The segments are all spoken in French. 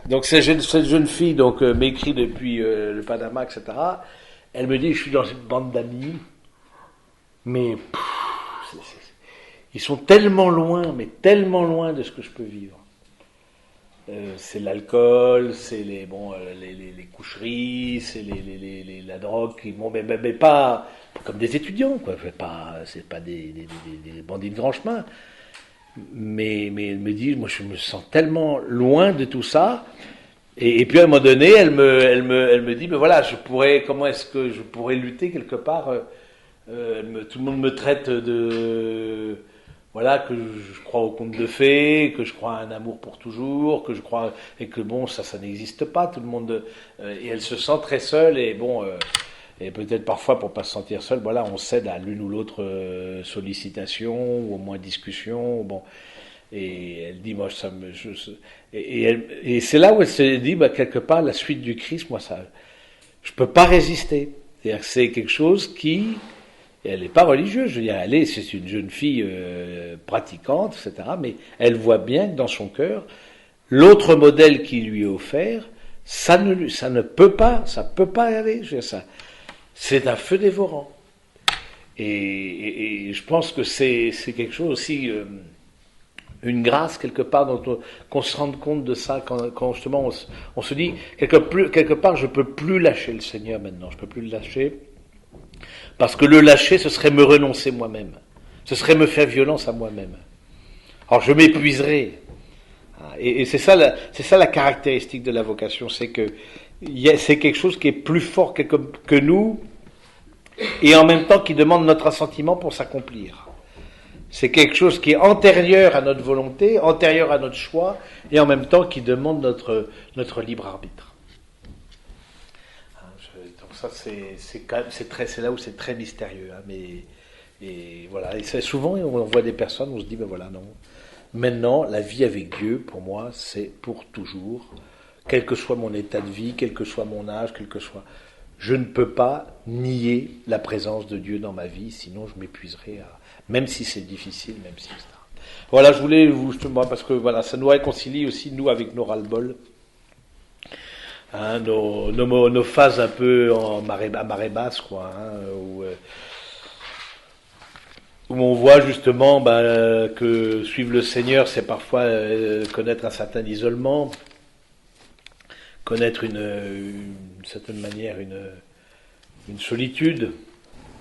Donc cette jeune fille donc m'écrit depuis le Panama, etc. Elle me dit, je suis dans une bande d'amis, mais ils sont tellement loin, mais tellement loin de ce que je peux vivre. C'est l'alcool, c'est les coucheries, c'est la drogue, mais pas comme des étudiants, quoi. C'est pas des bandits de grand chemin. Mais elle me dit, moi je me sens tellement loin de tout ça. Et puis à un moment donné, elle me dit, mais voilà, comment est-ce que je pourrais lutter quelque part tout le monde me traite voilà, que je crois au conte de fées, que je crois à un amour pour toujours, que je crois et que bon, ça n'existe pas. Tout le monde et elle se sent très seule et bon. Et peut-être parfois, pour pas se sentir seule, voilà, on cède à l'une ou l'autre sollicitation ou au moins discussion. Bon, et elle dit, moi, et c'est là où elle se dit, bah, quelque part, la suite du Christ, moi, ça, je peux pas résister. C'est-à-dire que c'est quelque chose qui, et elle n'est pas religieuse, je veux dire, c'est une jeune fille pratiquante, etc. Mais elle voit bien que dans son cœur, l'autre modèle qui lui est offert, ça ne peut pas, ça peut pas aller. Je veux dire, ça, c'est un feu dévorant. Et je pense que c'est quelque chose aussi, une grâce quelque part, qu'on se rende compte de ça, quand justement on se dit, quelque part, je peux plus lâcher le Seigneur maintenant, je peux plus le lâcher, parce que le lâcher, ce serait me renoncer moi-même, ce serait me faire violence à moi-même. Alors je m'épuiserai. Et c'est ça la caractéristique de la vocation, c'est que c'est quelque chose qui est plus fort que nous, et en même temps qui demande notre assentiment pour s'accomplir. C'est quelque chose qui est antérieur à notre volonté, antérieur à notre choix, et en même temps qui demande notre libre arbitre. Donc ça, c'est là où c'est très mystérieux. Et voilà. Et souvent, on voit des personnes, on se dit, ben voilà, non. Maintenant, la vie avec Dieu, pour moi, c'est pour toujours. Quel que soit mon état de vie, quel que soit mon âge, je ne peux pas nier la présence de Dieu dans ma vie, sinon je m'épuiserai, même si c'est difficile, même si etc. Voilà, je voulais justement, parce que voilà, ça nous réconcilie aussi, nous, avec nos ras-le-bol, hein, nos phases un peu à marée basse, quoi, hein, où on voit justement que suivre le Seigneur, c'est parfois connaître un certain isolement, connaître d'une certaine manière une solitude,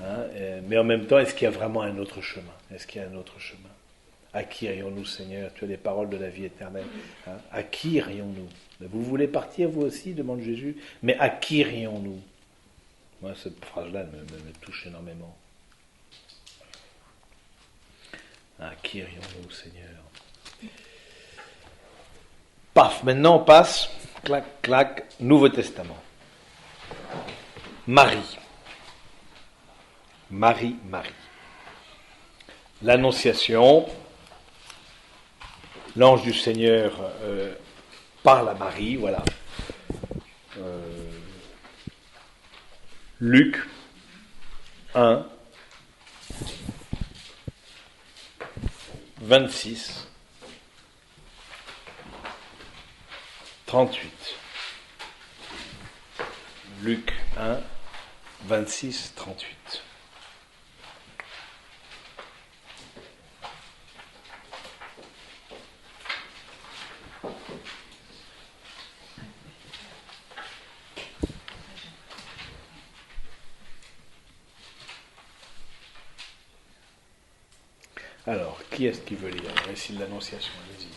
hein, mais en même temps, est-ce qu'il y a vraiment un autre chemin? Est-ce qu'il y a un autre chemin? À qui irions-nous, Seigneur? Tu as les paroles de la vie éternelle. Hein? À qui irions-nous? Vous voulez partir, vous aussi, demande Jésus, mais à qui irions-nous? Moi, cette phrase-là me touche énormément. À qui irions-nous, Seigneur? Paf, maintenant on passe, clac, clac, Nouveau Testament. Marie. Marie. L'Annonciation, l'ange du Seigneur parle à Marie, voilà. Luc 1, 26, 38. Luc 1, 26, 38. Alors, qui est-ce qui veut lire le récit de l'Annonciation? Allez-y.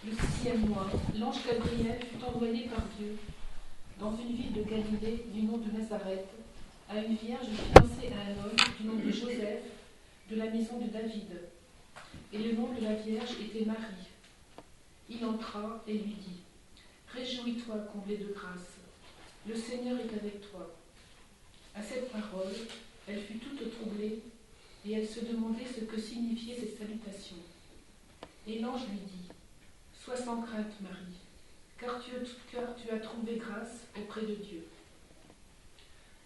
Le 6e mois, l'ange Gabriel fut envoyé par Dieu dans une ville de Galilée du nom de Nazareth à une vierge fiancée à un homme du nom de Joseph de la maison de David. Et le nom de la vierge était Marie. Il entra et lui dit : Réjouis-toi, comblée de grâce, le Seigneur est avec toi. À cette parole, elle fut toute troublée et elle se demandait ce que signifiaient ces salutations. Et l'ange lui dit : Sois sans crainte, Marie, car tu as trouvé grâce auprès de Dieu.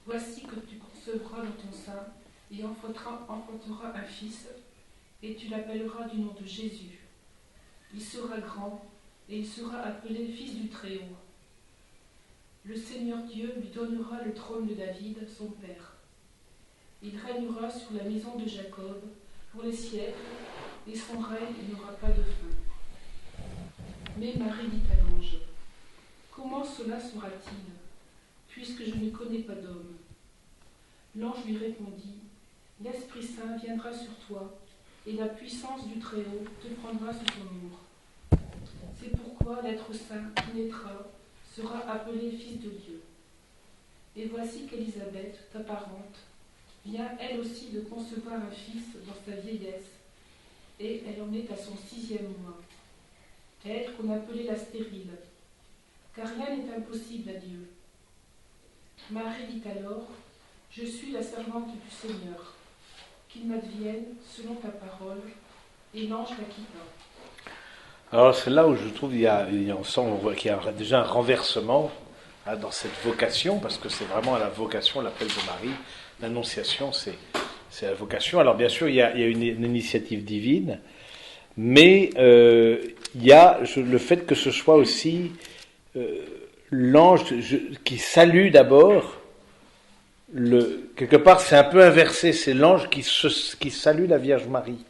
Voici que tu concevras dans ton sein et enfanteras un fils, et tu l'appelleras du nom de Jésus. Il sera grand, et il sera appelé Fils du Très-Haut. Le Seigneur Dieu lui donnera le trône de David, son père. Il régnera sur la maison de Jacob pour les siècles, et son règne n'aura pas de fin. Mais Marie dit à l'ange, « Comment cela sera-t-il, puisque je ne connais pas d'homme ?» L'ange lui répondit, « L'Esprit Saint viendra sur toi, et la puissance du Très-Haut te prendra sous son ombre. C'est pourquoi l'être saint qui naîtra sera appelé Fils de Dieu. Et voici qu'Élisabeth, ta parente, vient elle aussi de concevoir un fils dans sa vieillesse, et elle en est à son 6e mois. Elle qu'on appelait la stérile, car rien n'est impossible à Dieu. Marie dit alors, « Je suis la servante du Seigneur, qu'il m'advienne selon ta parole, et l'ange la quitta. » Alors c'est là où je trouve on voit qu'il y a déjà un renversement dans cette vocation, parce que c'est vraiment la vocation, l'appel de Marie, l'annonciation, c'est la vocation. Alors bien sûr, il y a une initiative divine, mais il y a le fait que ce soit aussi l'ange qui salue d'abord. Quelque part, c'est un peu inversé, c'est l'ange qui salue la Vierge Marie.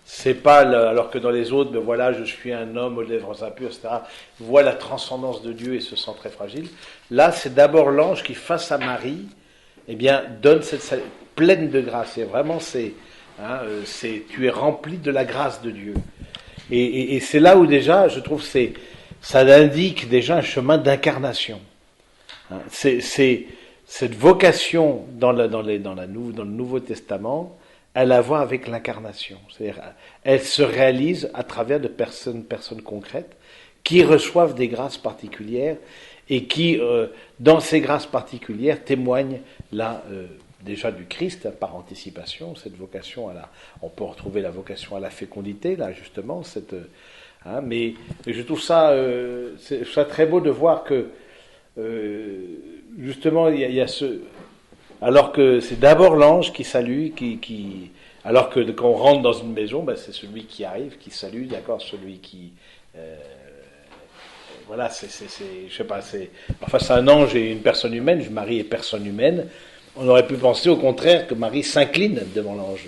C'est pas alors que dans les autres, ben voilà, je suis un homme aux lèvres impures, etc. Voit la transcendance de Dieu et se sent très fragile. Là, c'est d'abord l'ange qui, face à Marie, eh bien, donne cette pleine de grâce. Et vraiment, tu es rempli de la grâce de Dieu. Et c'est là où déjà, je trouve, ça indique déjà un chemin d'incarnation. C'est cette vocation dans le Nouveau Testament. Elle a à voir avec l'incarnation. C'est-à-dire, elle se réalise à travers de personnes concrètes qui reçoivent des grâces particulières et qui, dans ces grâces particulières, témoignent là déjà du Christ par anticipation. Cette vocation, on peut retrouver la vocation à la fécondité, là justement. Mais je trouve ça très beau de voir que justement il y a ce. Alors que c'est d'abord l'ange qui salue, alors que quand on rentre dans une maison, ben c'est celui qui arrive, qui salue, d'accord, celui qui, voilà, je sais pas, face à un ange et une personne humaine, Marie est personne humaine, on aurait pu penser au contraire que Marie s'incline devant l'ange.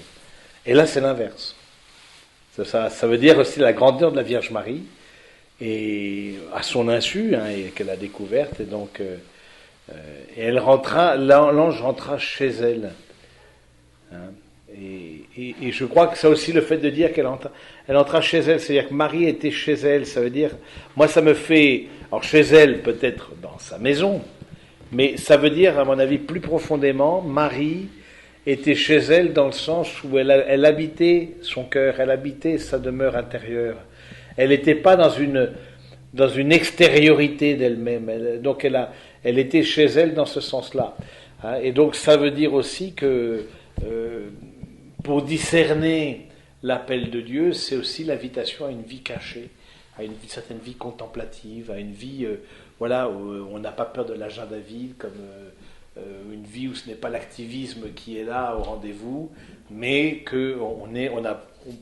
Et là, c'est l'inverse. Ça veut dire aussi la grandeur de la Vierge Marie, et à son insu, et qu'elle a découverte, et donc. Et l'ange rentra chez elle. Et je crois que c'est aussi le fait de dire qu'elle entra chez elle, c'est-à-dire que Marie était chez elle, ça veut dire, moi ça me fait, alors chez elle peut-être dans sa maison, mais ça veut dire à mon avis plus profondément, Marie était chez elle dans le sens où elle habitait son cœur, elle habitait sa demeure intérieure. Elle n'était pas dans une extériorité d'elle-même, donc elle était chez elle dans ce sens-là. Et donc ça veut dire aussi que pour discerner l'appel de Dieu, c'est aussi l'invitation à une vie cachée, à une certaine vie contemplative, à une vie où on n'a pas peur de l'agenda vide, comme une vie où ce n'est pas l'activisme qui est là au rendez-vous, mais que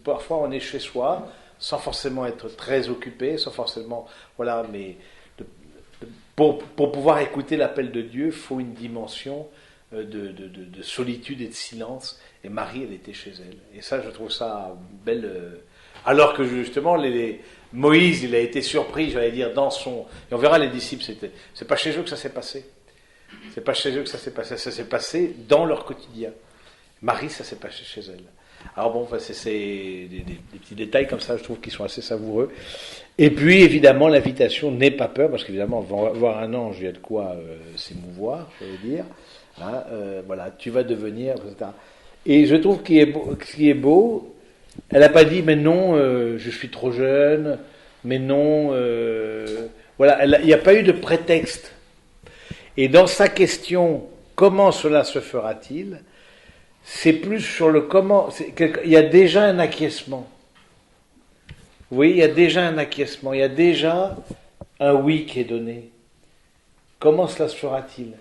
parfois on est chez soi, sans forcément être très occupé, sans forcément, mais pour pouvoir écouter l'appel de Dieu, il faut une dimension de solitude et de silence. Et Marie, elle était chez elle. Et ça, je trouve ça belle. Alors que justement, Moïse, il a été surpris, j'allais dire, dans son. Et on verra les disciples, c'est pas chez eux que ça s'est passé. C'est pas chez eux que ça s'est passé. Ça s'est passé dans leur quotidien. Marie, ça s'est passé chez elle. Alors bon, c'est des petits détails comme ça, je trouve, qui sont assez savoureux. Et puis, évidemment, l'invitation n'aie pas peur, parce qu'évidemment, voir un ange, il y a de quoi s'émouvoir, je veux dire. Tu vas devenir, etc. Et je trouve ce qui est beau, elle n'a pas dit, mais non, je suis trop jeune, mais non, il n'y a pas eu de prétexte. Et dans sa question, comment cela se fera-t-il ? C'est plus sur le comment. Il y a déjà un acquiescement. Oui, il y a déjà un acquiescement. Il y a déjà un oui qui est donné. Comment cela se fera-t-il ?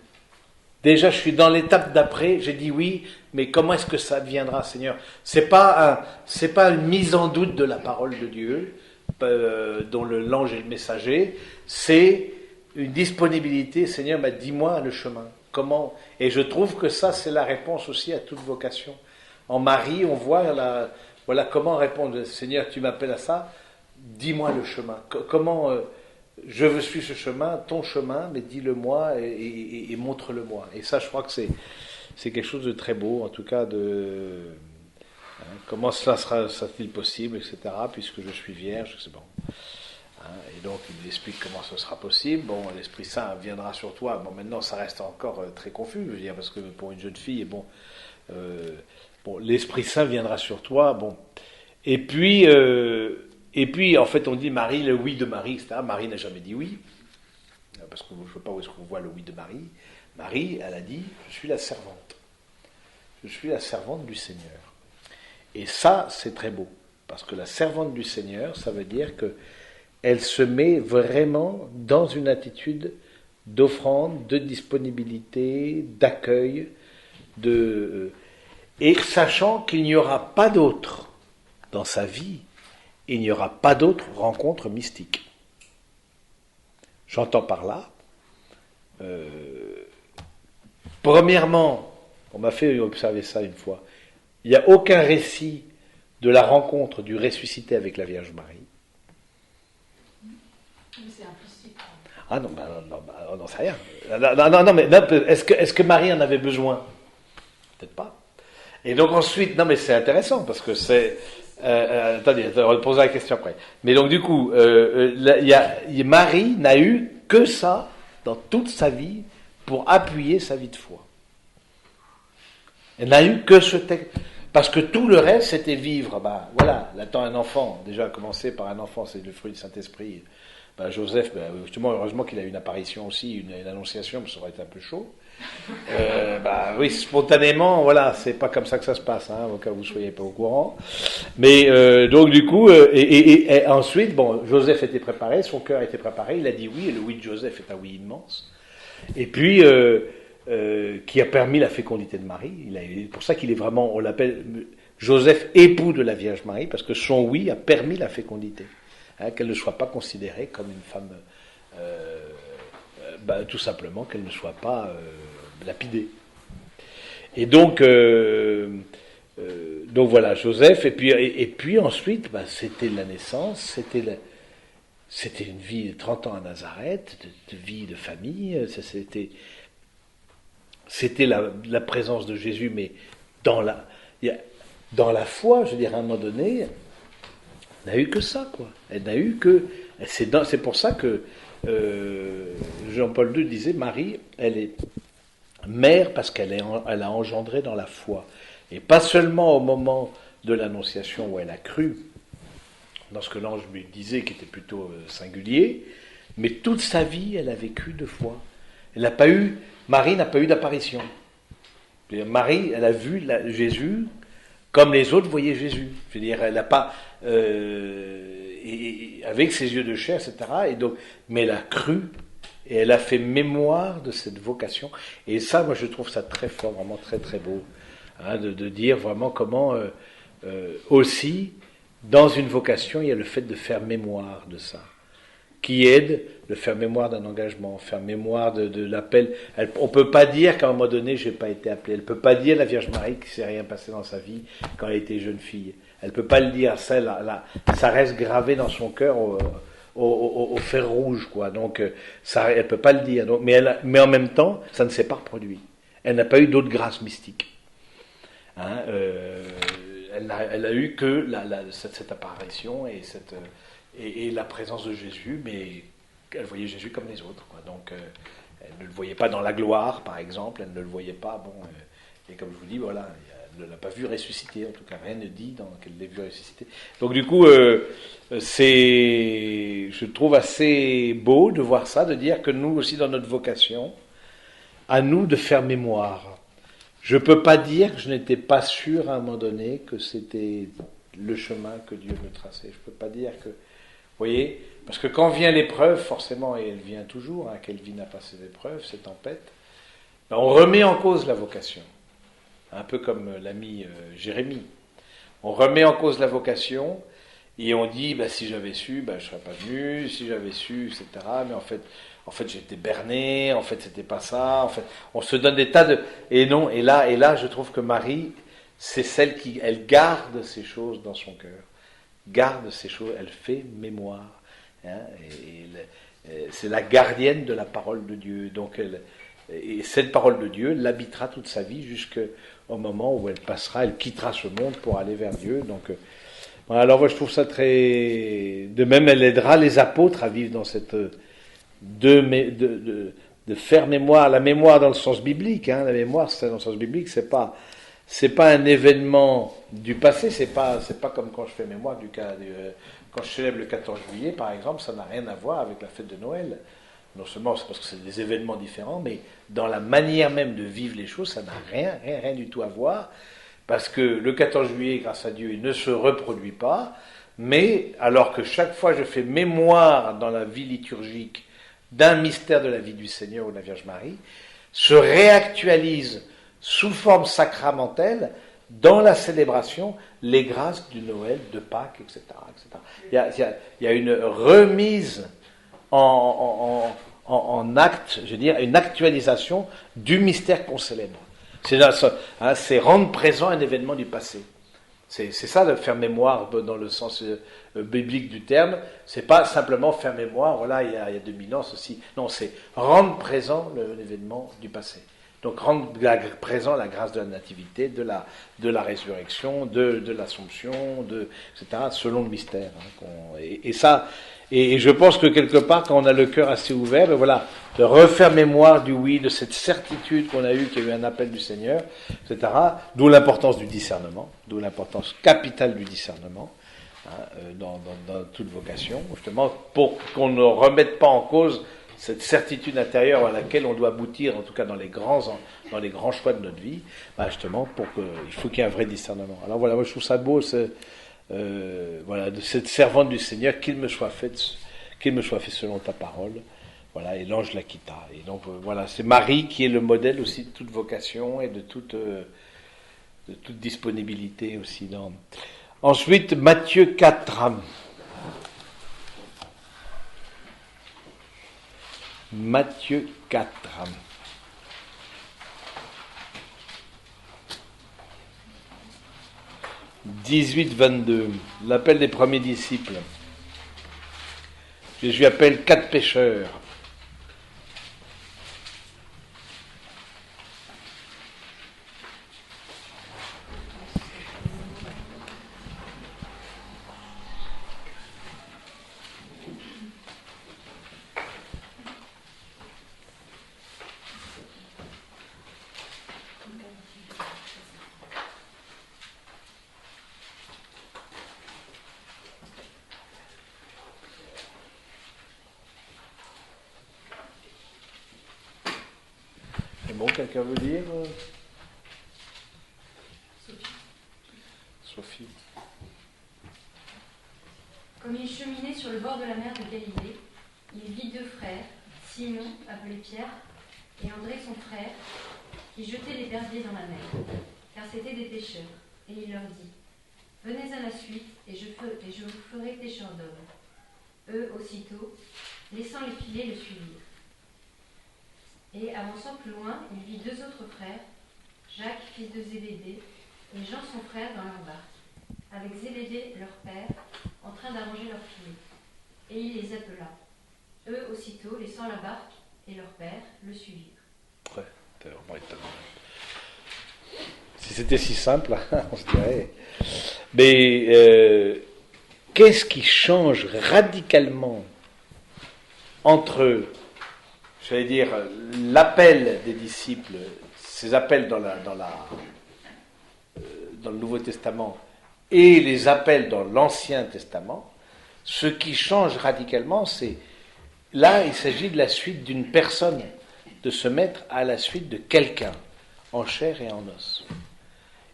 Déjà, je suis dans l'étape d'après. J'ai dit oui, mais comment est-ce que ça deviendra, Seigneur ? C'est pas une mise en doute de la parole de Dieu. dont l'ange est le messager, c'est une disponibilité. Seigneur, dis-moi le chemin. Comment? Et je trouve que ça, c'est la réponse aussi à toute vocation. En Marie, on voit voilà comment répondre. Seigneur, tu m'appelles à ça, dis-moi le chemin. Comment je veux suivre ce chemin, ton chemin, mais dis-le-moi et montre-le-moi. Et ça, je crois que c'est quelque chose de très beau, en tout cas comment cela sera-t-il possible, etc., puisque je suis vierge, c'est bon. Et donc, il explique comment ce sera possible. Bon, l'Esprit Saint viendra sur toi. Bon, maintenant, ça reste encore très confus, je veux dire, parce que pour une jeune fille, bon, l'Esprit Saint viendra sur toi. Bon, et puis, en fait, on dit Marie, le oui de Marie, etc. Marie n'a jamais dit oui, parce que je ne sais pas où est-ce qu'on voit le oui de Marie. Marie, elle a dit, je suis la servante. Je suis la servante du Seigneur. Et ça, c'est très beau, parce que la servante du Seigneur, ça veut dire que elle se met vraiment dans une attitude d'offrande, de disponibilité, d'accueil, et sachant qu'il n'y aura pas d'autre dans sa vie, il n'y aura pas d'autre rencontre mystique. J'entends par là, premièrement, on m'a fait observer ça une fois, il n'y a aucun récit de la rencontre du ressuscité avec la Vierge Marie. C'est implicite. Ah non, on n'en sait rien. Non, mais est-ce que Marie en avait besoin? Peut-être pas. Et donc ensuite, non mais c'est intéressant, parce que c'est... attendez, on va poser la question après. Mais donc du coup, Marie n'a eu que ça dans toute sa vie pour appuyer sa vie de foi. Elle n'a eu que ce texte. Parce que tout le reste, c'était vivre. Voilà, l'attend un enfant. Déjà, commencer par un enfant, c'est le fruit du Saint-Esprit. Joseph, justement, heureusement qu'il a eu une apparition aussi, une annonciation, mais ça aurait été un peu chaud. Oui, spontanément, voilà, c'est pas comme ça que ça se passe, au cas où vous ne soyez pas au courant. Mais donc du coup, et ensuite, Joseph était préparé, son cœur était préparé, il a dit oui, et le oui de Joseph est un oui immense. Et puis, qui a permis la fécondité de Marie. C'est pour ça qu'il est vraiment, on l'appelle Joseph époux de la Vierge Marie, parce que son oui a permis la fécondité. Qu'elle ne soit pas considérée comme une femme, tout simplement qu'elle ne soit pas lapidée. Et donc voilà, Joseph, et puis ensuite, c'était la naissance, c'était une vie de 30 ans à Nazareth, de vie de famille, c'était la présence de Jésus, mais dans la foi, je veux dire, à un moment donné, elle n'a eu que ça, quoi. Elle n'a eu que... C'est pour ça que Jean-Paul II disait, Marie, elle est mère parce qu'elle a engendré dans la foi. Et pas seulement au moment de l'Annonciation où elle a cru, dans ce que l'ange lui disait, qui était plutôt singulier, mais toute sa vie, elle a vécu de foi. Marie n'a pas eu d'apparition. Marie, elle a vu Jésus comme les autres voyaient Jésus. Je veux dire, elle n'a pas... avec ses yeux de chair, etc. Mais elle a cru, et elle a fait mémoire de cette vocation. Et ça, moi, je trouve ça très fort, vraiment très, très beau. De dire vraiment comment, aussi, dans une vocation, il y a le fait de faire mémoire de ça. Qui aide de faire mémoire d'un engagement, faire mémoire de l'appel. On ne peut pas dire qu'à un moment donné, je n'ai pas été appelé. Elle ne peut pas dire, la Vierge Marie, qu'il ne s'est rien passé dans sa vie quand elle était jeune fille. Elle ne peut pas le dire. Ça reste gravé dans son cœur au fer rouge, quoi. Donc, elle ne peut pas le dire. Donc, mais en même temps, ça ne s'est pas reproduit. Elle n'a pas eu d'autres grâces mystiques. Elle n'a eu que cette apparition et la présence de Jésus, mais elle voyait Jésus comme les autres, quoi. Donc elle ne le voyait pas dans la gloire, par exemple, elle ne le voyait pas, et comme je vous dis, voilà, elle ne l'a pas vu ressusciter, en tout cas rien ne dit qu'elle l'ait vu ressusciter. Donc du coup, je trouve assez beau de voir ça, de dire que nous aussi dans notre vocation, à nous de faire mémoire. Je ne peux pas dire que je n'étais pas sûr à un moment donné que c'était le chemin que Dieu me traçait. Je ne peux pas dire que... Vous voyez, parce que quand vient l'épreuve, forcément, et elle vient toujours, quelle vie n'a pas ces épreuves, ces tempêtes, on remet en cause la vocation. Un peu comme l'ami Jérémie. On remet en cause la vocation, Et on dit, bah, si j'avais su, bah, je serais pas venu, si j'avais su, etc. Mais en fait, j'étais berné, en fait, c'était pas ça, en fait, on se donne des tas de, et là, je trouve que Marie, c'est celle qui, elle garde ces choses dans son cœur, garde ces choses, elle fait mémoire, hein, c'est la gardienne de la parole de Dieu, donc et cette parole de Dieu l'habitera toute sa vie jusqu'au moment où elle passera, elle quittera ce monde pour aller vers Dieu, donc voilà, alors moi je trouve ça très... De même, elle aidera les apôtres à vivre dans cette... De faire mémoire, la mémoire dans le sens biblique, hein, la mémoire c'est dans le sens biblique, c'est pas un événement du passé, c'est pas comme quand je fais mémoire quand je célèbre le 14 juillet par exemple, ça n'a rien à voir avec la fête de Noël. Non seulement c'est parce que c'est des événements différents, mais dans la manière même de vivre les choses, ça n'a rien du tout à voir. Parce que le 14 juillet, grâce à Dieu, il ne se reproduit pas, mais alors que chaque fois je fais mémoire dans la vie liturgique d'un mystère de la vie du Seigneur ou de la Vierge Marie, se réactualise sous forme sacramentelle dans la célébration les grâces du Noël, de Pâques, etc. Il y a une remise en acte, je veux dire, une actualisation du mystère qu'on célèbre. C'est rendre présent un événement du passé. C'est ça de faire mémoire dans le sens biblique du terme. C'est pas simplement faire mémoire, voilà, il y a 2000 ans, ceci. Non, c'est rendre présent l'événement du passé. Donc rendre présent la grâce de la nativité, de la résurrection, de l'assomption, etc., selon le mystère. Hein, et je pense que quelque part, quand on a le cœur assez ouvert, ben voilà, de refaire mémoire du oui, de cette certitude qu'on a eue, qu'il y a eu un appel du Seigneur, etc., d'où l'importance du discernement, d'où l'importance capitale du discernement, hein, dans toute vocation, justement, pour qu'on ne remette pas en cause cette certitude intérieure à laquelle on doit aboutir, en tout cas dans les grands choix de notre vie, ben justement, il faut qu'il y ait un vrai discernement. Alors voilà, moi je trouve ça beau, voilà, de cette servante du Seigneur, qu'il me soit fait selon ta parole. Voilà, et l'ange la quitta. Et donc voilà, c'est Marie qui est le modèle aussi de toute vocation et de toute disponibilité aussi. Ensuite, Matthieu 4. Matthieu 4. 18-22, l'appel des premiers disciples. Jésus appelle 4 pécheurs. Bon, quelqu'un veut dire Sophie. Comme il cheminait sur le bord de la mer de Galilée, il vit 2 frères, Simon, appelé Pierre, et André son frère, qui jetaient des herbiers dans la mer, car c'étaient des pêcheurs. Et il leur dit, « Venez à la suite, et je vous ferai pêcheurs d'hommes. » Eux, aussitôt, laissant les filets, le suivirent. Et avançant plus loin, il vit 2 autres frères, Jacques, fils de Zébédée, et Jean son frère dans leur barque, avec Zébédée, leur père, en train d'arranger leurs filets. Et il les appela. Eux, aussitôt, laissant la barque et leur père, le suivirent. Ouais, c'est vraiment étonnant. Si c'était si simple, on se dirait. Mais qu'est-ce qui change radicalement entre, j'allais dire, l'appel des disciples, ces appels dans le Nouveau Testament, et les appels dans l'Ancien Testament? Ce qui change radicalement, c'est, là, il s'agit de la suite d'une personne, de se mettre à la suite de quelqu'un, en chair et en os.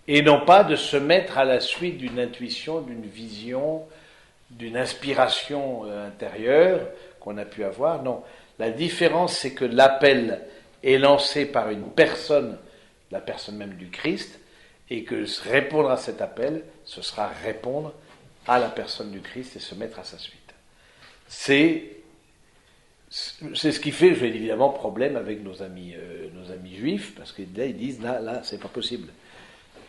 Et non pas de se mettre à la suite d'une intuition, d'une vision, d'une inspiration intérieure qu'on a pu avoir. Non, la différence, c'est que l'appel est lancé par une personne, la personne même du Christ, et que répondre à cet appel, ce sera répondre à la personne du Christ et se mettre à sa suite. C'est ce qui fait, évidemment, problème avec nos amis juifs, parce que là, ils disent, là, c'est pas possible.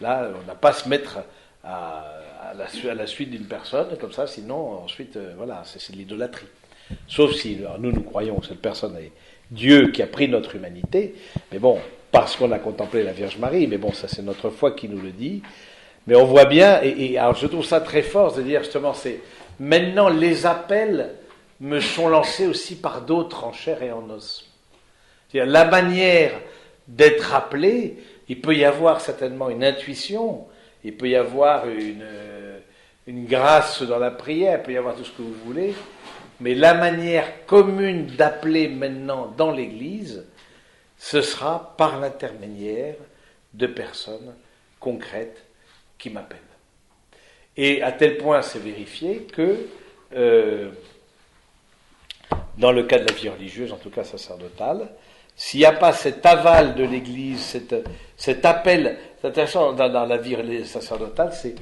Là, on n'a pas à se mettre à la suite d'une personne, comme ça, sinon, ensuite, voilà, c'est de l'idolâtrie. Sauf si, alors, nous croyons que cette personne est Dieu qui a pris notre humanité, mais bon, parce qu'on a contemplé la Vierge Marie, mais bon, ça c'est notre foi qui nous le dit, mais on voit bien, et alors je trouve ça très fort, de dire justement, c'est, maintenant les appels me sont lancés aussi par d'autres en chair et en os. C'est-à-dire, la manière d'être appelé, il peut y avoir certainement une intuition, il peut y avoir une grâce dans la prière, il peut y avoir tout ce que vous voulez, mais la manière commune d'appeler maintenant dans l'Église, ce sera par l'intermédiaire de personnes concrètes qui m'appellent. Et à tel point c'est vérifié que, dans le cas de la vie religieuse, en tout cas sacerdotale, s'il n'y a pas cet aval de l'Église, cet appel, c'est intéressant dans la vie sacerdotale, c'est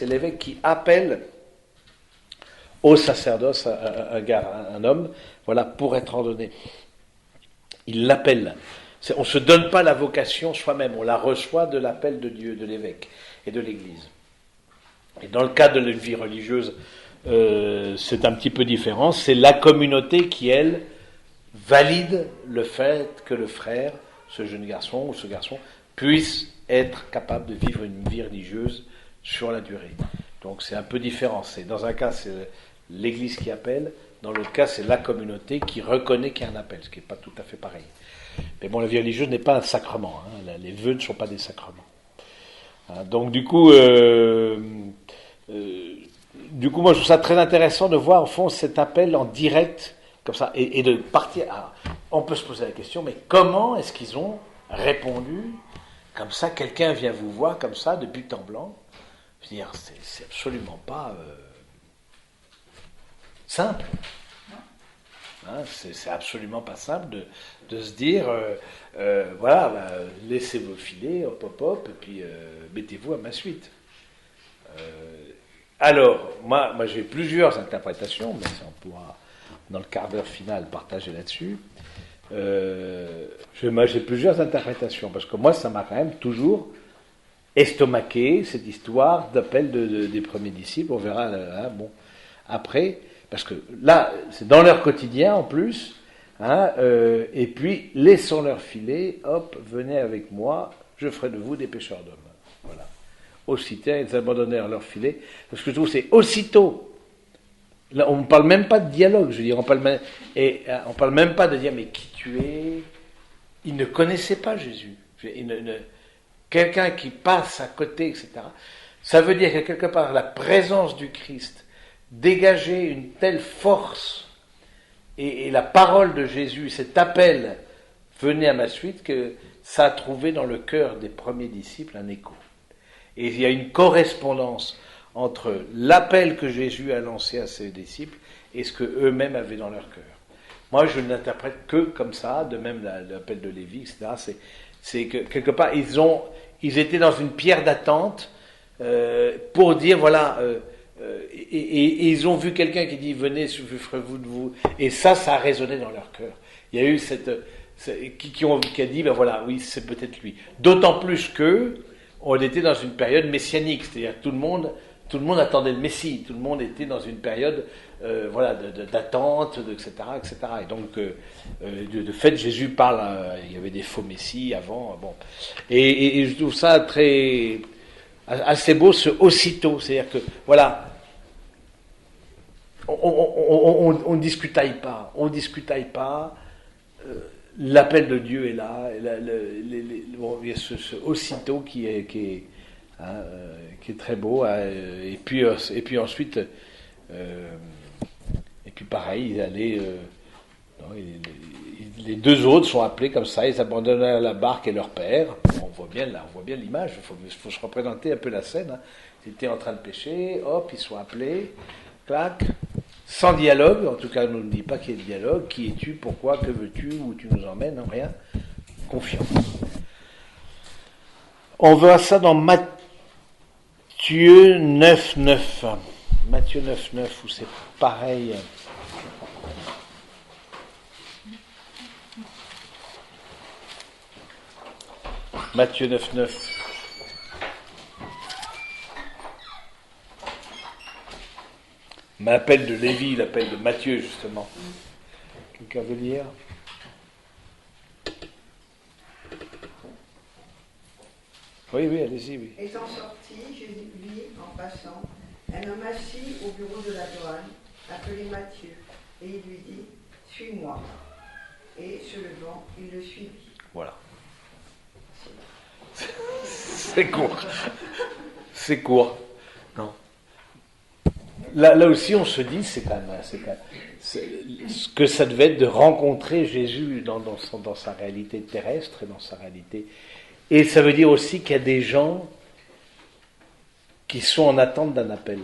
l'évêque qui appelle au sacerdoce un homme, voilà, pour être ordonné. Il l'appelle. On ne se donne pas la vocation soi-même, on la reçoit de l'appel de Dieu, de l'évêque et de l'Église. Et dans le cas de la vie religieuse, c'est un petit peu différent. C'est la communauté qui, elle, valide le fait que le frère, ce jeune garçon ou ce garçon, puisse être capable de vivre une vie religieuse sur la durée. Donc c'est un peu différent. Dans un cas, c'est l'Église qui appelle. Dans l'autre cas, c'est la communauté qui reconnaît qu'il y a un appel, ce qui n'est pas tout à fait pareil. Mais bon, la vie religieuse n'est pas un sacrement. Les vœux ne sont pas des sacrements. Donc du coup, moi je trouve ça très intéressant de voir au fond cet appel en direct, comme ça, et de partir. Alors, on peut se poser la question, mais comment est-ce qu'ils ont répondu comme ça? Quelqu'un vient vous voir comme ça, de but en blanc. Je veux dire, c'est absolument pas simple. C'est absolument pas simple de se dire, voilà, laissez-vous filer, hop, et puis mettez-vous à ma suite. Alors, moi j'ai plusieurs interprétations, mais ça, on pourra, dans le quart d'heure final, partager là-dessus. Moi j'ai plusieurs interprétations, parce que moi ça m'a quand même toujours estomaqué, cette histoire d'appel des premiers disciples. On verra, après... Parce que là, c'est dans leur quotidien en plus, et puis laissons-leur filer, hop, venez avec moi, je ferai de vous des pêcheurs d'hommes. Voilà. Aussitôt, ils abandonnèrent leur filet. Parce que je trouve c'est aussitôt. Là, on ne parle même pas de dialogue, je veux dire, on parle même pas de dire, mais qui tu es? Ils ne connaissaient pas Jésus. Quelqu'un qui passe à côté, etc. Ça veut dire que quelque part, la présence du Christ dégager une telle force et la parole de Jésus, cet appel, venez à ma suite, que ça a trouvé dans le cœur des premiers disciples un écho. Et il y a une correspondance entre l'appel que Jésus a lancé à ses disciples et ce qu'eux-mêmes avaient dans leur cœur. Moi, je ne l'interprète que comme ça, de même l'appel de Lévi, etc. C'est que quelque part, ils étaient dans une pierre d'attente pour dire, voilà... Et ils ont vu quelqu'un qui dit venez, souffrez-vous de vous, et ça a résonné dans leur cœur. Il y a eu qui a dit ben voilà, oui, c'est peut-être lui. D'autant plus que on était dans une période messianique, c'est-à-dire tout le monde attendait le Messie, tout le monde était dans une période d'attente, etc., etc. Et donc de fait Jésus parle, il y avait des faux messies avant, bon, et je trouve ça assez beau, ce aussitôt, c'est-à-dire que voilà, on discutaille pas, l'appel de Dieu est là, il y a ce aussitôt qui est très beau, et puis ensuite, et puis pareil, les deux autres sont appelés comme ça, ils abandonnent la barque et leur père. On voit bien l'image, il faut se représenter un peu la scène. Ils étaient en train de pêcher, hop, ils sont appelés, clac, sans dialogue, en tout cas, on ne nous dit pas qu'il y ait de dialogue. Qui es-tu, pourquoi, que veux-tu, où tu nous emmènes, non, rien. Confiance. On voit ça dans Matthieu Matthieu 9, 9. Matthieu 9, 9, où c'est pareil. Matthieu 9, 9. L'appel de Lévi, l'appel de Matthieu, justement. Quelqu'un veut lire? Oui, oui, allez-y, oui. Étant sorti, Jésus vit, en passant, un homme assis au bureau de la douane, appelé Matthieu, et il lui dit « Suis-moi ». Et se levant, il le suivit. Voilà. C'est court. C'est court. Non. Là aussi, on se dit, c'est quand même ce que ça devait être de rencontrer Jésus dans sa réalité terrestre et dans sa réalité. Et ça veut dire aussi qu'il y a des gens qui sont en attente d'un appel,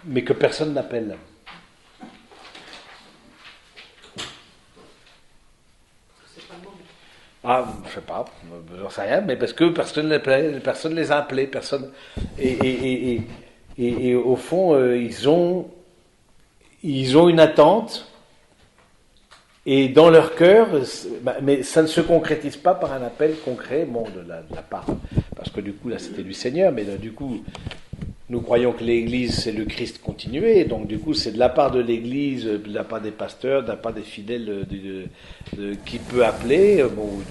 mais que personne n'appelle. Ah, je sais pas, j'en sais rien, mais parce que personne les a appelés, personne. Et au fond, ils ont une attente. Et dans leur cœur, mais ça ne se concrétise pas par un appel concret, bon, de la part, parce que du coup, là, c'était du Seigneur, mais là, du coup, nous croyons que l'Église, c'est le Christ continué, donc du coup, c'est de la part de l'Église, de la part des pasteurs, de la part des fidèles, qui peut appeler, bon,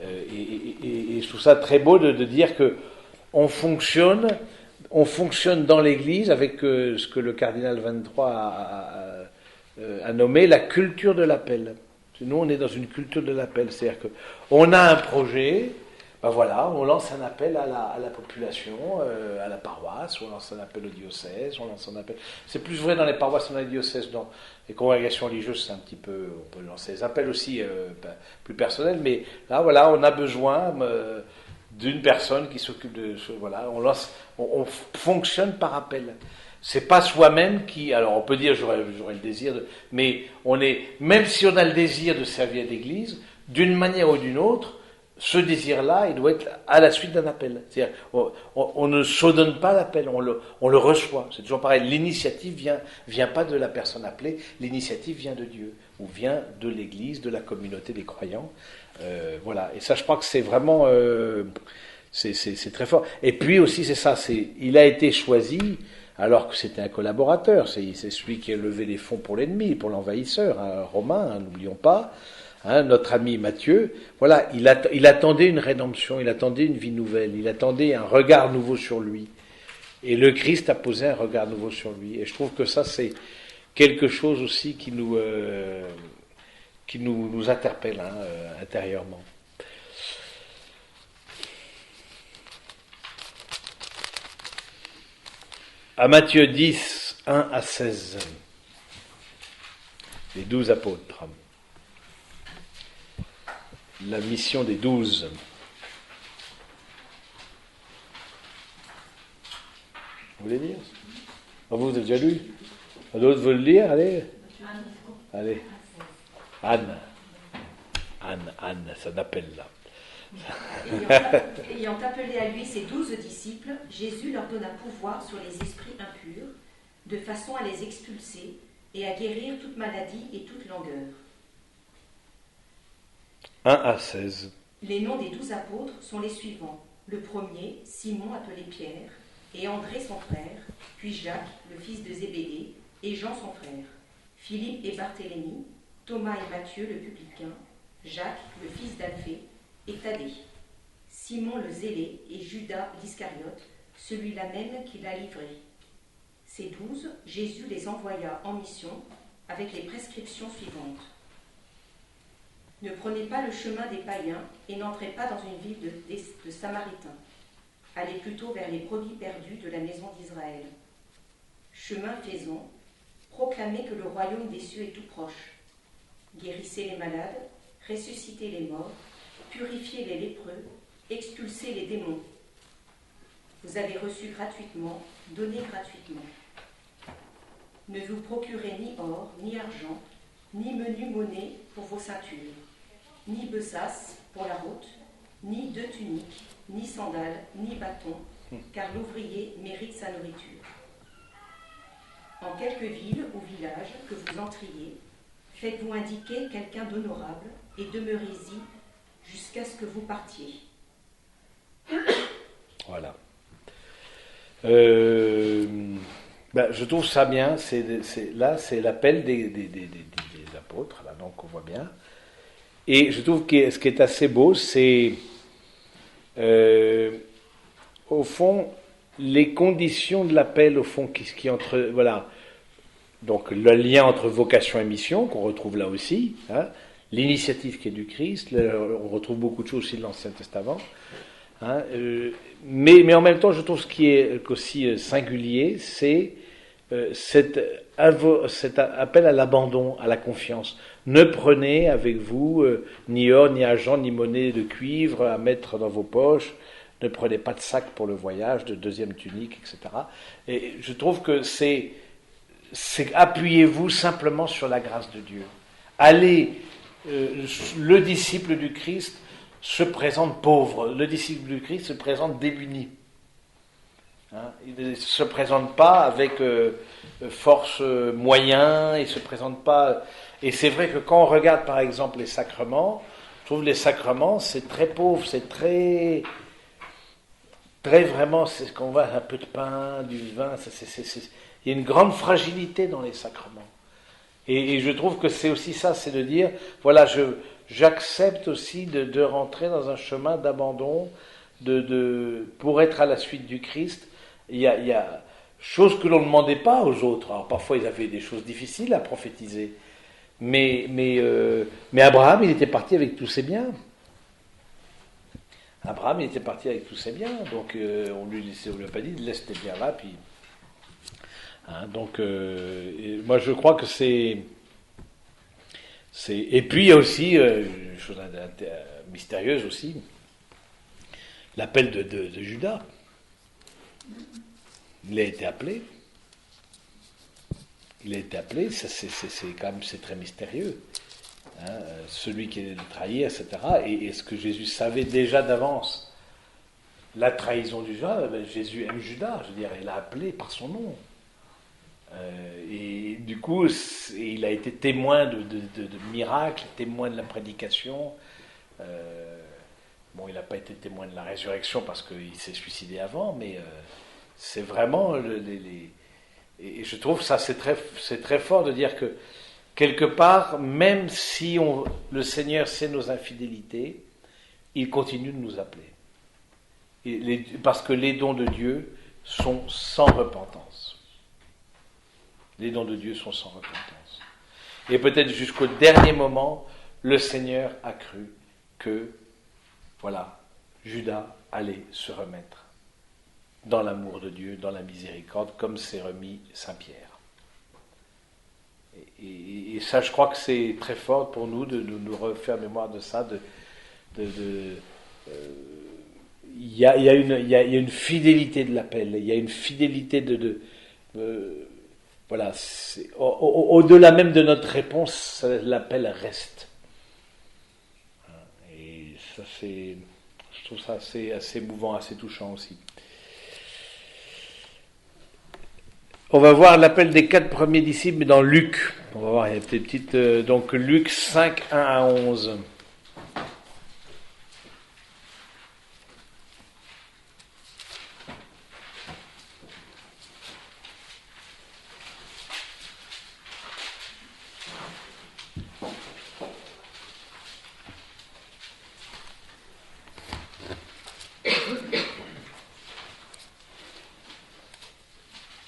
et je trouve ça très beau de dire que on fonctionne dans l'Église avec ce que le cardinal 23 a nommé la culture de l'appel. Nous, on est dans une culture de l'appel, c'est-à-dire qu'on a un projet, ben voilà, on lance un appel à la population, à la paroisse, on lance un appel au diocèse, on lance un appel. C'est plus vrai dans les paroisses et dans les diocèses, dans les congrégations religieuses, c'est un petit peu, on peut lancer des appels aussi plus personnels, mais là, voilà, on a besoin d'une personne qui s'occupe de, voilà, on fonctionne par appel. C'est pas soi-même qui, alors on peut dire j'aurais le désir, mais même si on a le désir de servir l'Église, d'une manière ou d'une autre, ce désir-là, il doit être à la suite d'un appel. C'est-à-dire, on ne s'ordonne pas l'appel, on le reçoit. C'est toujours pareil. L'initiative vient pas de la personne appelée, l'initiative vient de Dieu, ou vient de l'Église, de la communauté des croyants. Voilà. Et ça, je crois que c'est vraiment, c'est très fort. Et puis aussi, c'est ça, il a été choisi. Alors que c'était un collaborateur, c'est celui qui a levé les fonds pour l'ennemi, pour l'envahisseur, romain, n'oublions pas, notre ami Matthieu. Voilà, il attendait une rédemption, il attendait une vie nouvelle, il attendait un regard nouveau sur lui. Et le Christ a posé un regard nouveau sur lui. Et je trouve que ça, c'est quelque chose aussi qui nous interpelle intérieurement. À Matthieu 10, 1 à 16, les 12 apôtres. La mission des 12. Vous voulez lire? Vous avez déjà lu? D'autres veulent lire? Allez. Allez. Anne, ça n'appelle là. Ayant appelé à lui ses 12 disciples, Jésus leur donna pouvoir sur les esprits impurs, de façon à les expulser et à guérir toute maladie et toute langueur. 1 à 16. Les noms des 12 apôtres sont les suivants. Le premier, Simon appelé Pierre, et André son frère, puis Jacques, le fils de Zébédée, et Jean son frère, Philippe et Barthélemy, Thomas et Matthieu le publicain, Jacques, le fils d'Alphée, et Thaddée, Simon le zélé et Judas l'Iscariote, celui-là même qui l'a livré. Ces 12, Jésus les envoya en mission avec les prescriptions suivantes. Ne prenez pas le chemin des païens et n'entrez pas dans une ville de Samaritains. Allez plutôt vers les brebis perdues de la maison d'Israël. Chemin faisons, proclamez que le royaume des cieux est tout proche. Guérissez les malades, ressuscitez les morts, purifiez les lépreux, expulsez les démons. Vous avez reçu gratuitement, donnez gratuitement. Ne vous procurez ni or, ni argent, ni menu monnaie pour vos ceintures, ni besace pour la route, ni 2 tuniques, ni sandales, ni bâtons, car l'ouvrier mérite sa nourriture. En quelque ville ou village que vous entriez, faites-vous indiquer quelqu'un d'honorable et demeurez-y jusqu'à ce que vous partiez. Voilà. Je trouve ça bien. Là, c'est l'appel des apôtres, là, donc on voit bien. Et je trouve que ce qui est assez beau, c'est au fond les conditions de l'appel, au fond, qui entre voilà. Donc le lien entre vocation et mission qu'on retrouve là aussi, hein, l'initiative qui est du Christ, on retrouve beaucoup de choses aussi de l'Ancien Testament. Hein, mais en même temps, je trouve ce qui est aussi singulier, c'est cet appel à l'abandon, à la confiance. Ne prenez avec vous ni or, ni argent, ni monnaie de cuivre à mettre dans vos poches. Ne prenez pas de sac pour le voyage, de deuxième tunique, etc. Et je trouve que c'est appuyez-vous simplement sur la grâce de Dieu. Allez, le disciple du Christ se présente pauvre, le disciple du Christ se présente démuni. Hein, il ne se présente pas avec force moyen, il ne se présente pas... Et c'est vrai que quand on regarde par exemple les sacrements, je trouve les sacrements c'est très pauvre, c'est très vraiment, c'est ce qu'on voit, un peu de pain, du vin, il y a une grande fragilité dans les sacrements. Et je trouve que c'est aussi ça, c'est de dire, voilà, j'accepte aussi de rentrer dans un chemin d'abandon, pour être à la suite du Christ. Il y a choses que l'on ne demandait pas aux autres. Alors parfois ils avaient des choses difficiles à prophétiser. Mais Abraham, il était parti avec tous ses biens. Abraham, il était parti avec tous ses biens. Donc on lui a pas dit, laisse tes biens là, puis... Hein, donc, moi je crois que c'est... Et puis il y a aussi une chose mystérieuse aussi, l'appel de Judas. Il a été appelé. Il a été appelé, c'est quand même c'est très mystérieux. Hein, celui qui allait le trahir, etc. Et est-ce que Jésus savait déjà d'avance la trahison du Judas? Jésus aime Judas, je veux dire, il l'a appelé par son nom. Et du coup, il a été témoin de miracles, témoin de la prédication. Bon, il n'a pas été témoin de la résurrection parce qu'il s'est suicidé avant, mais c'est vraiment et je trouve ça c'est très fort de dire que quelque part, même si le Seigneur sait nos infidélités, il continue de nous appeler. Parce que les dons de Dieu sont sans repentance. Les dons de Dieu sont sans repentance. Et peut-être jusqu'au dernier moment, le Seigneur a cru que, voilà, Judas allait se remettre dans l'amour de Dieu, dans la miséricorde, comme s'est remis Saint Pierre. Et ça, je crois que c'est très fort pour nous de nous refaire mémoire de ça. Il y a une fidélité de l'appel, il y a une fidélité voilà, au-delà même de notre réponse, l'appel reste. Et ça, je trouve ça assez émouvant, assez touchant aussi. On va voir l'appel des 4 premiers disciples, mais dans Luc. On va voir, il y a des petites... donc Luc 5, 1 à 11.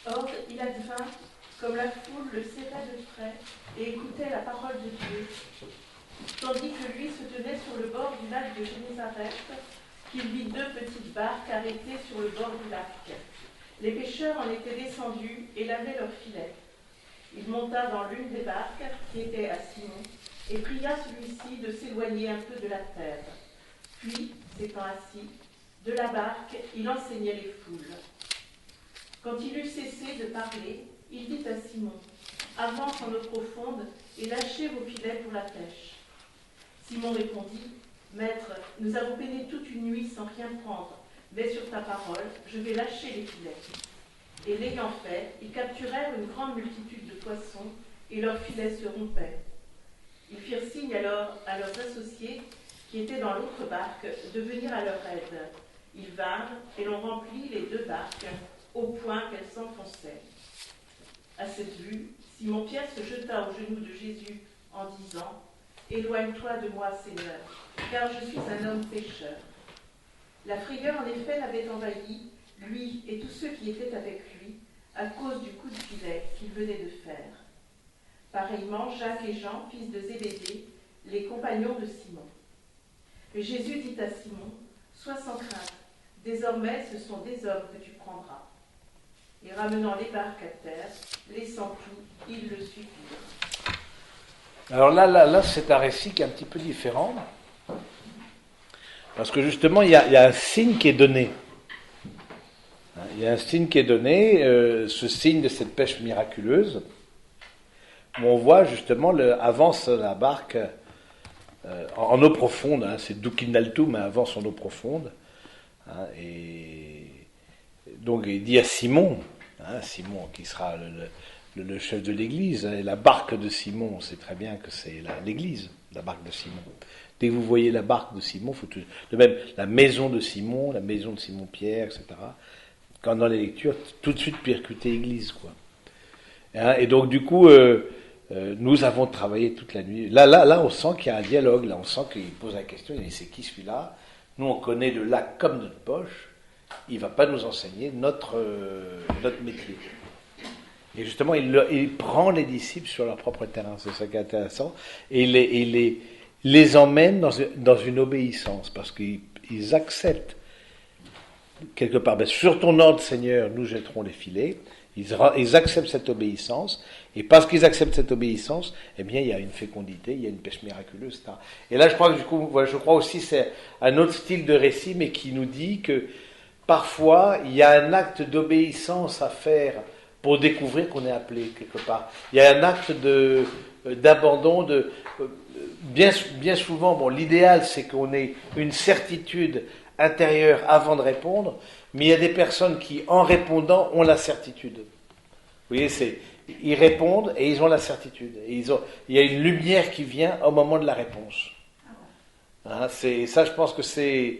Or, il advint, comme la foule le serrait de près et écoutait la parole de Dieu, tandis que lui se tenait sur le bord du lac de Génézareth, qu'il vit 2 petites barques arrêtées sur le bord du lac. Les pêcheurs en étaient descendus et lavaient leurs filets. Il monta dans l'une des barques, qui était à Simon, et pria celui-ci de s'éloigner un peu de la terre. Puis, s'étant assis, de la barque, il enseignait les foules. Quand il eut cessé de parler, il dit à Simon, « Avance en eau profonde et lâchez vos filets pour la pêche. » Simon répondit, « Maître, nous avons peiné toute une nuit sans rien prendre, mais sur ta parole, je vais lâcher les filets. Et l'ayant fait, ils capturèrent une grande multitude de poissons, et leurs filets se rompaient. Ils firent signe alors à leurs associés, qui étaient dans l'autre barque, de venir à leur aide. Ils vinrent, et l'on remplit les 2 barques, au point qu'elles s'enfonçaient. À cette vue, Simon-Pierre se jeta aux genoux de Jésus en disant « Éloigne-toi de moi, Seigneur, car je suis un homme pécheur. » La frayeur, en effet, l'avait envahi, lui et tous ceux qui étaient avec lui, à cause du coup de filet qu'il venait de faire. Pareillement, Jacques et Jean, fils de Zébédée, les compagnons de Simon. Mais Jésus dit à Simon « Sois sans crainte, désormais ce sont des hommes que tu prendras. » Et ramenant les barques à terre, laissant tout, ils le suivirent. Alors là, c'est un récit qui est un petit peu différent, parce que justement, il y a un signe qui est donné. Il y a un signe qui est donné, ce signe de cette pêche miraculeuse, où on voit justement, avance la barque en eau profonde, hein, c'est Dukinaltum, mais avance en eau profonde, hein, et donc il dit à Simon, hein, Simon qui sera le chef de l'église, et la barque de Simon, on sait très bien que c'est l'église, la barque de Simon. Dès que vous voyez la barque de Simon, de même la maison de Simon, la maison de Simon-Pierre, etc., quand dans les lectures, tout de suite percuter église, quoi. Hein, et donc du coup, nous avons travaillé toute la nuit. Là, on sent qu'il y a un dialogue, là, on sent qu'il pose la question, il dit c'est qui celui-là? Nous, on connaît le lac comme notre poche, il ne va pas nous enseigner notre métier. Et justement, il prend les disciples sur leur propre terrain, c'est ça qui est intéressant, et il les emmène dans une obéissance, parce qu'ils acceptent, quelque part, ben, sur ton ordre, Seigneur, nous jetterons les filets, ils acceptent cette obéissance, et parce qu'ils acceptent cette obéissance, eh bien, il y a une fécondité, il y a une pêche miraculeuse, etc. Et là, je crois que du coup, je crois aussi c'est un autre style de récit, mais qui nous dit que parfois, il y a un acte d'obéissance à faire pour découvrir qu'on est appelé quelque part. Il y a un acte d'abandon, bien souvent, bon, l'idéal c'est qu'on ait une certitude intérieure avant de répondre, mais il y a des personnes qui, en répondant, ont la certitude. Vous voyez, ils répondent et ils ont la certitude. Et il y a une lumière qui vient au moment de la réponse. Hein, ça, je pense que c'est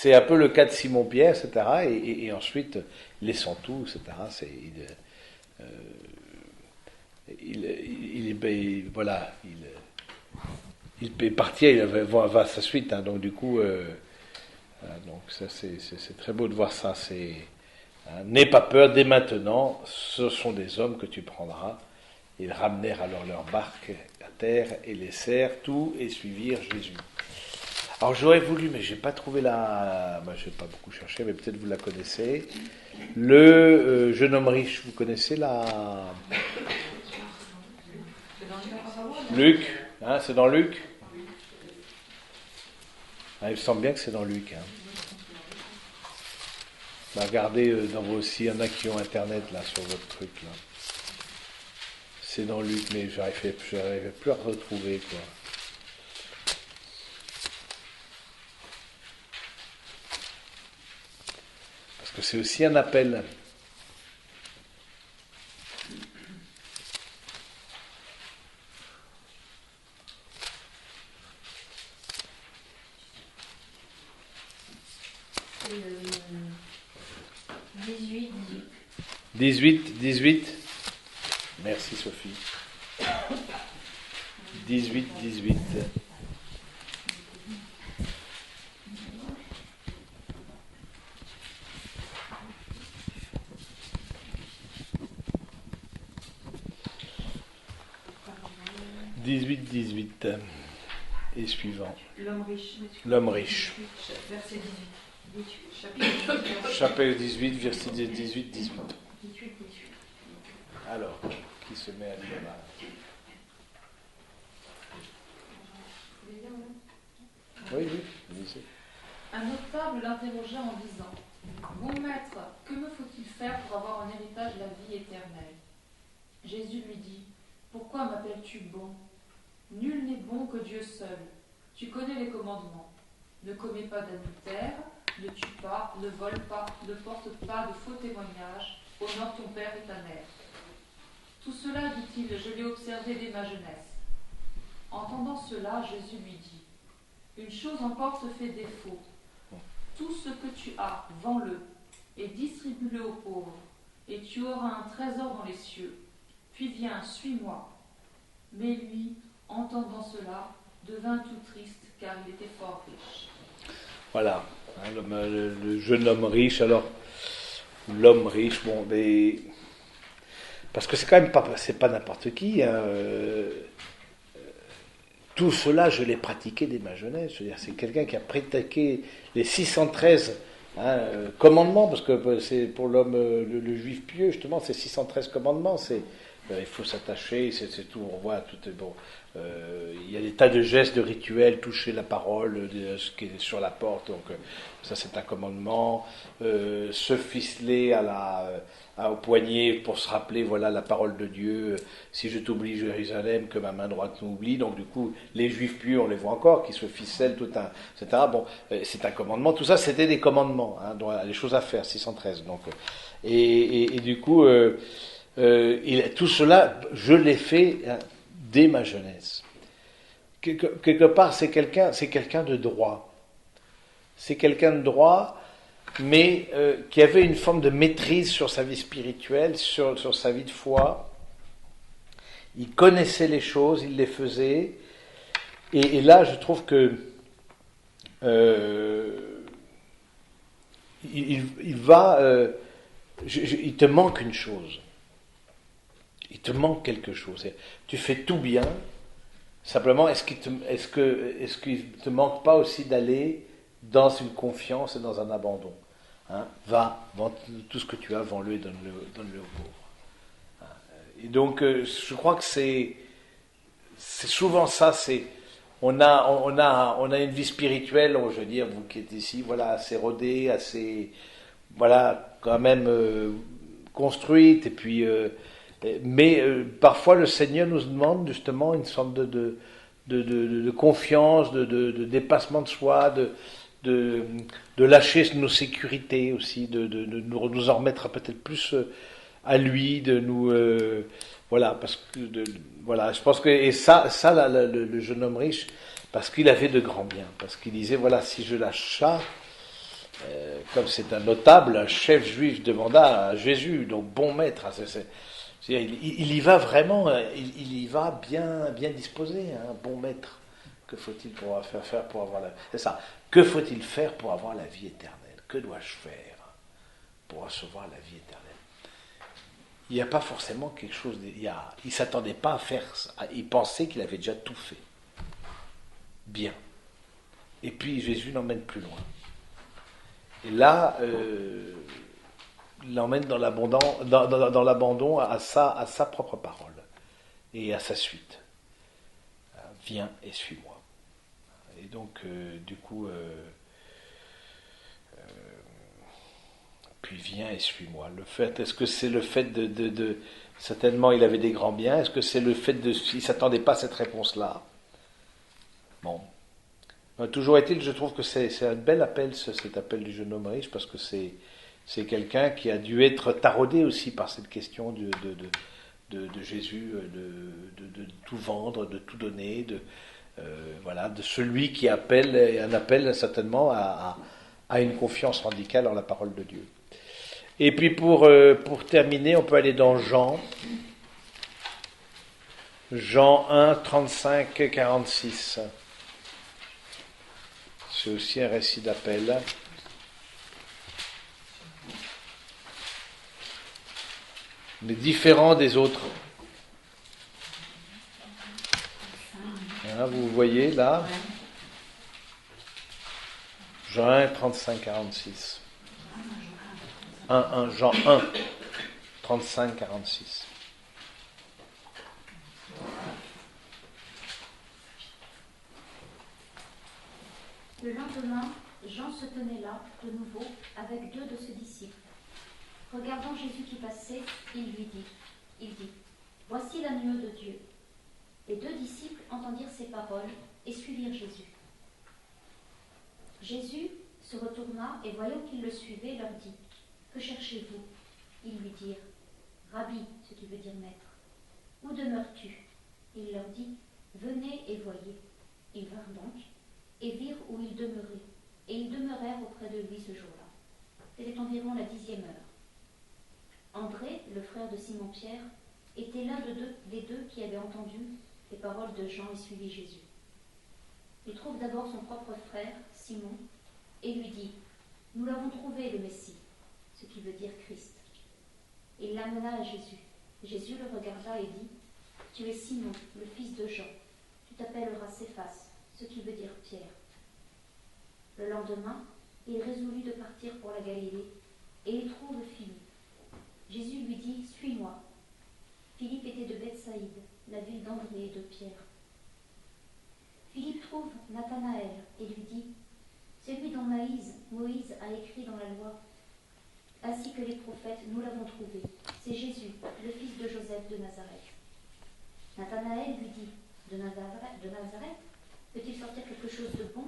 un peu le cas de Simon-Pierre, etc. Et ensuite, laissant tout, etc. Il est parti, il va à sa suite. Hein, donc du coup, donc ça c'est très beau de voir ça. N'aie pas peur, dès maintenant, ce sont des hommes que tu prendras. Ils ramenèrent alors leur barque à terre et laissèrent tout et suivirent Jésus. Alors j'aurais voulu, mais j'ai pas trouvé je n'ai pas beaucoup cherché, mais peut-être vous la connaissez. Le jeune homme riche, vous connaissez Luc, hein, c'est dans Luc. Ah, il me semble bien que c'est dans Luc. Hein. Regardez dans vos aussi, il y en a qui ont internet là sur votre truc là. C'est dans Luc, mais j'arrivais plus à retrouver quoi. Parce que c'est aussi un appel. « 18. Merci Sophie. 18. Et suivant. L'homme riche. Verset 18. Chapitre 18, verset 18. Alors, qui se met à lire là? Oui, lisez. Un notable l'interrogea en disant « Bon maître, que me faut-il faire pour avoir en héritage la vie éternelle ?» Jésus lui dit « Pourquoi m'appelles-tu bon? Nul n'est bon que Dieu seul. Tu connais les commandements. Ne commets pas d'adultère, ne tue pas, ne vole pas, ne porte pas de faux témoignages, honore ton père et ta mère. Tout cela, dit-il, je l'ai observé dès ma jeunesse. Entendant cela, Jésus lui dit, une chose encore te fait défaut. Tout ce que tu as, vends-le et distribue-le aux pauvres, et tu auras un trésor dans les cieux. Puis viens, suis-moi. Mais lui, entendant cela, devint tout triste, car il était fort riche. Voilà, hein, le jeune homme riche, alors, l'homme riche, bon, mais, parce que c'est quand même pas, c'est pas n'importe qui, hein, tout cela, je l'ai pratiqué dès ma jeunesse, je veux dire, c'est quelqu'un qui a pratiqué les 613 commandements, parce que c'est pour l'homme, le juif pieux, justement, c'est 613 commandements, c'est il faut s'attacher, c'est tout, on voit tout est bon. Il y a des tas de gestes, de rituels, toucher la parole, ce qui est sur la porte, donc ça c'est un commandement. Se ficeler au poignet pour se rappeler, voilà la parole de Dieu. Si je t'oublie Jérusalem, que ma main droite m'oublie. Donc du coup, les Juifs pieux, on les voit encore, qui se ficellent, etc. Bon, c'est un commandement. Tout ça, c'était des commandements, hein, les choses à faire, 613. Donc, et du coup. Tout cela, je l'ai fait dès ma jeunesse. Quelque part, c'est quelqu'un de droit. C'est quelqu'un de droit, mais qui avait une forme de maîtrise sur sa vie spirituelle, sur sa vie de foi. Il connaissait les choses, il les faisait. Et là, je trouve que il te manque une chose. Il te manque quelque chose. Tu fais tout bien. Simplement, est-ce qu'il te manque pas aussi d'aller dans une confiance et dans un abandon, hein? Va, vends tout ce que tu as, vends-le et donne-le aux pauvres. Hein? Et donc, je crois que c'est souvent ça. On a une vie spirituelle. Je veux dire, vous qui êtes ici, voilà, assez rodée, assez, voilà, quand même construite, et puis. Mais parfois le Seigneur nous demande justement une sorte de confiance, de dépassement de soi, de lâcher nos sécurités aussi, de nous en remettre peut-être plus à lui, de nous voilà, parce que voilà, je pense que et ça le jeune homme riche, parce qu'il avait de grands biens, parce qu'il disait voilà, si je lâche ça, comme c'est un notable, un chef juif demanda à Jésus, donc bon maître, il y va vraiment, il y va bien disposé, un bon maître. Que faut-il faire pour avoir c'est ça. Que faut-il faire pour avoir la vie éternelle? Que dois-je faire pour recevoir la vie éternelle? Il n'y a pas forcément quelque chose. Il s'attendait pas à faire ça. Il pensait qu'il avait déjà tout fait. Bien. Et puis Jésus l'emmène plus loin. Et là, l'emmène dans l'abandon à sa propre parole et à sa suite. Viens et suis-moi. Et donc, du coup, puis viens et suis-moi. Est-ce que c'est le fait de certainement il avait des grands biens, est-ce que c'est le fait il ne s'attendait pas à cette réponse-là? Bon. Toujours est-il, je trouve que c'est un bel appel, cet appel du jeune homme riche, parce que c'est quelqu'un qui a dû être taraudé aussi par cette question de Jésus, de tout vendre, de tout donner, voilà, de celui qui appelle, et un appel certainement à une confiance radicale en la parole de Dieu. Et puis pour terminer, on peut aller dans Jean 1, 35, 46. C'est aussi un récit d'appel. Mais différent des autres. Hein, vous voyez là, Jean 1, 35, 46. Jean 1, 35, 46. Le lendemain, Jean se tenait là, de nouveau, avec 2 de ses disciples. Regardant Jésus qui passait, il dit, « Voici l'agneau de Dieu. » Les 2 disciples entendirent ces paroles et suivirent Jésus. Jésus se retourna et voyant qu'ils le suivaient, leur dit, « Que cherchez-vous » Ils lui dirent, « Rabbi », ce qui veut dire maître, « où demeures-tu » Il leur dit, « Venez et voyez. » Ils vinrent donc et virent où il demeurait, et ils demeurèrent auprès de lui ce jour-là. C'était environ la 10e heure. André, le frère de Simon-Pierre, était l'un des deux qui avaient entendu les paroles de Jean et suivi Jésus. Il trouve d'abord son propre frère, Simon, et lui dit, « Nous l'avons trouvé, le Messie », ce qui veut dire Christ. Il l'amena à Jésus. Jésus le regarda et dit, « Tu es Simon, le fils de Jean. Tu t'appelleras Céphas, ce qui veut dire Pierre. » Le lendemain, il résolut de partir pour la Galilée, et il trouve Philippe. Jésus lui dit, « Suis-moi. » Philippe était de Bethsaïde, la ville d'André et de Pierre. Philippe trouve Nathanaël et lui dit, « Celui dont Moïse a écrit dans la loi, ainsi que les prophètes, nous l'avons trouvé. C'est Jésus, le fils de Joseph de Nazareth. » Nathanaël lui dit, « De Nazareth, peut-il sortir quelque chose de bon ?»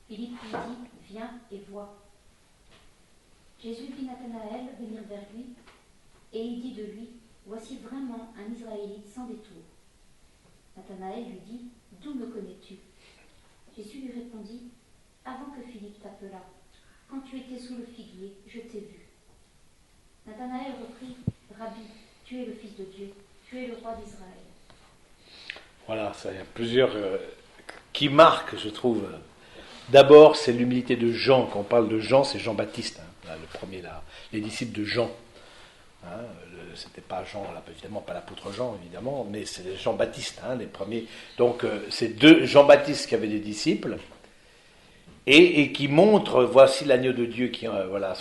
Philippe lui dit, « Viens et vois. » Jésus vit Nathanaël venir vers lui, et il dit de lui, « Voici vraiment un Israélite sans détour. » Nathanaël lui dit, « D'où me connais-tu » Jésus lui répondit, « Avant que Philippe t'appelât, quand tu étais sous le figuier, je t'ai vu. » Nathanaël reprit, « Rabbi, tu es le Fils de Dieu, tu es le roi d'Israël. » Voilà, ça, il y a plusieurs qui marquent, je trouve. D'abord, c'est l'humilité de Jean. Quand on parle de Jean, c'est Jean-Baptiste, là, le premier, là, les disciples de Jean. C'était pas Jean, là, évidemment, pas l'apôtre Jean, évidemment, mais c'est Jean-Baptiste, les premiers. Donc, c'est deux Jean-Baptiste qui avaient des disciples, et qui montrent, voici l'agneau de Dieu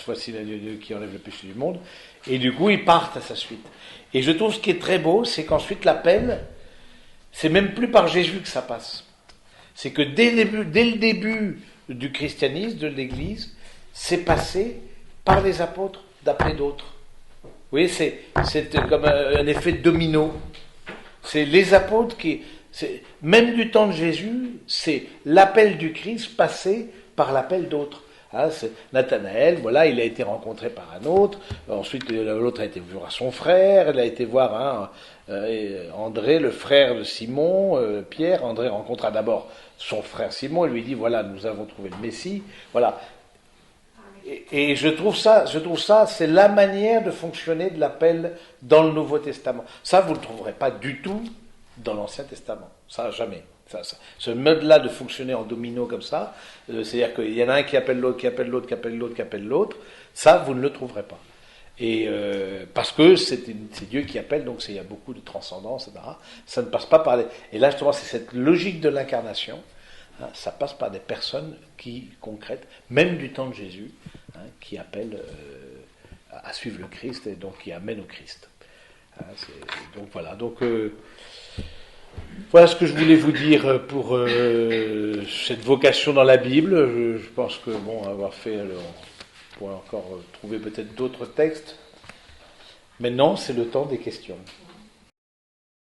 voici l'agneau de Dieu qui enlève le péché du monde, et du coup, ils partent à sa suite. Et je trouve ce qui est très beau, c'est qu'ensuite l'appel, c'est même plus par Jésus que ça passe. C'est que dès le début du christianisme, de l'Église, c'est passé par les apôtres d'appeler d'autres. Vous voyez, c'est comme un effet domino. C'est les apôtres même du temps de Jésus, c'est l'appel du Christ passé par l'appel d'autres. C'est Nathanaël, voilà, il a été rencontré par un autre, ensuite l'autre a été voir son frère, il a été voir André, le frère de Simon, Pierre. André rencontra d'abord son frère Simon et lui dit, voilà, nous avons trouvé le Messie, voilà. Et je trouve ça, c'est la manière de fonctionner de l'appel dans le Nouveau Testament. Ça, vous ne le trouverez pas du tout dans l'Ancien Testament. Ça, jamais. Ce mode-là de fonctionner en domino comme ça, c'est-à-dire qu'il y en a un qui appelle l'autre, qui appelle l'autre, qui appelle l'autre, qui appelle l'autre, ça, vous ne le trouverez pas. Et parce que c'est Dieu qui appelle, donc il y a beaucoup de transcendance, etc. Ça ne passe pas par les... Et là, justement, c'est cette logique de l'incarnation. Ça passe par des personnes concrètes, même du temps de Jésus, qui appellent à suivre le Christ et donc qui amènent au Christ. Donc voilà. Donc voilà ce que je voulais vous dire pour cette vocation dans la Bible. Je pense que avoir fait, on pourrait encore trouver peut-être d'autres textes. Maintenant, c'est le temps des questions.